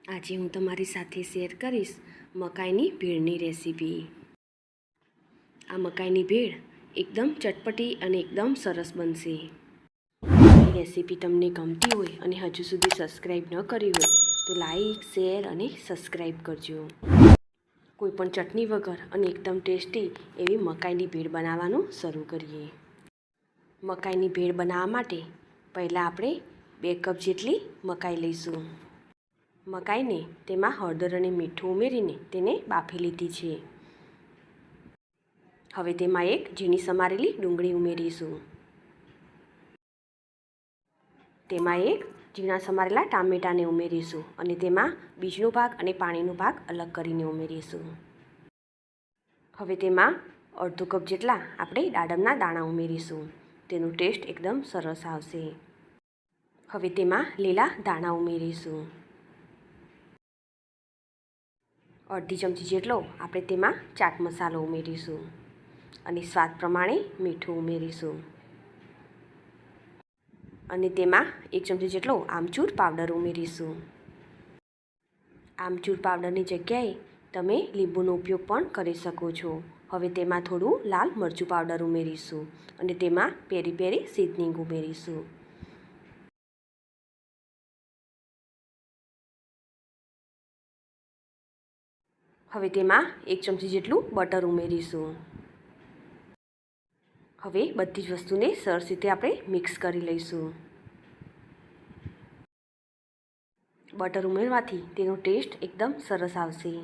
આજે હું તમારી સાથે શેર કરીશ મકાઈની ભેળની રેસીપી। આ મકાઈની ભેળ એકદમ ચટપટી અને એકદમ સરસ બનશે। આ રેસીપી તમને ગમતી હોય અને હજુ સુધી સબસ્ક્રાઈબ ન કરી હોય તો લાઈક, શેર અને સબસ્ક્રાઈબ કરજો। કોઈપણ ચટણી વગર અને એકદમ ટેસ્ટી એવી મકાઈની ભેળ બનાવવાનું શરૂ કરીએ। મકાઈની ભેળ બનાવવા માટે પહેલાં આપણે 2 કપ જેટલી મકાઈ લઈશું। મકાઈને તેમાં હળદર અને મીઠું ઉમેરીને તેને બાફી લીધી છે। હવે તેમાં એક ઝીણી સમારેલી ડુંગળી ઉમેરીશું। તેમાં એક ઝીણા સમારેલા ટામેટાને ઉમેરીશું અને તેમાં બીજનો ભાગ અને પાણીનો ભાગ અલગ કરીને ઉમેરીશું। હવે તેમાં અડધો કપ જેટલા આપણે દાડમના દાણા ઉમેરીશું। તેનો ટેસ્ટ એકદમ સરસ આવશે। હવે તેમાં લીલા ધાણા ઉમેરીશું। અડધી ચમચી જેટલો આપણે તેમાં ચાટ મસાલો ઉમેરીશું અને સ્વાદ પ્રમાણે મીઠું ઉમેરીશું અને તેમાં 1 ચમચી જેટલો આમચૂર પાવડર ઉમેરીશું। આમચૂર પાવડરની જગ્યાએ તમે લીંબુનો ઉપયોગ પણ કરી શકો છો। હવે તેમાં થોડું લાલ મરચું પાવડર ઉમેરીશું અને તેમાં પેરી પેરી સીઝનિંગ ઉમેરીશું। હવે તેમાં 1 ચમચી જેટલું બટર ઉમેરીશું। હવે બધી જ વસ્તુને સરસ રીતે આપણે મિક્સ કરી લઈશું। બટર ઉમેરવાથી તેનો ટેસ્ટ એકદમ સરસ આવશે।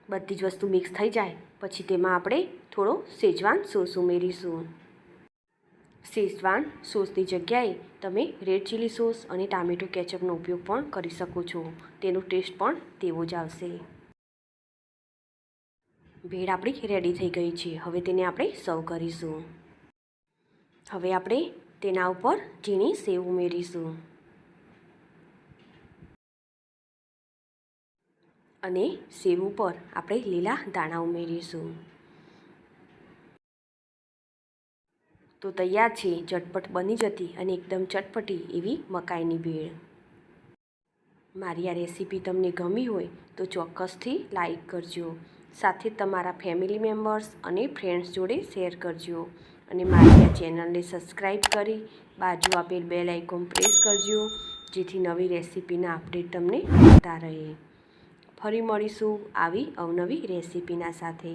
બધી જ વસ્તુ મિક્સ થઈ જાય પછી તેમાં આપણે થોડો શેઝવાન સોસ ઉમેરીશું। શેઝવાન સોસની જગ્યાએ તમે રેડ ચીલી સોસ અને ટામેટો કેચઅપનો ઉપયોગ પણ કરી શકો છો। તેનો ટેસ્ટ પણ તેવો જ આવશે। ભેળ આપણી રેડી થઈ ગઈ છે। હવે તેને આપણે સર્વ કરીશું। હવે આપણે તેના ઉપર ઝીણી સેવ ઉમેરીશું અને સેવ ઉપર આપણે લીલા ધાણા ઉમેરીશું। તો તૈયાર છે ઝટપટ બની જતી અને એકદમ ચટપટી એવી મકાઈની ભેળ। મારી આ રેસીપી તમને ગમી હોય તો ચોક્કસથી લાઈક કરજો, સાથે તમારા ફેમિલી મેમ્બર્સ અને ફ્રેન્ડ્સ જોડે શેર કરજો અને મારી આ ચેનલને સબસ્ક્રાઈબ કરી બાજુ આપેલ બેલ આઇકોન પ્રેસ કરજો જેથી નવી રેસીપીના અપડેટ તમને મળતા રહે। ફરી મળીશું આવી અવનવી રેસીપીના સાથે।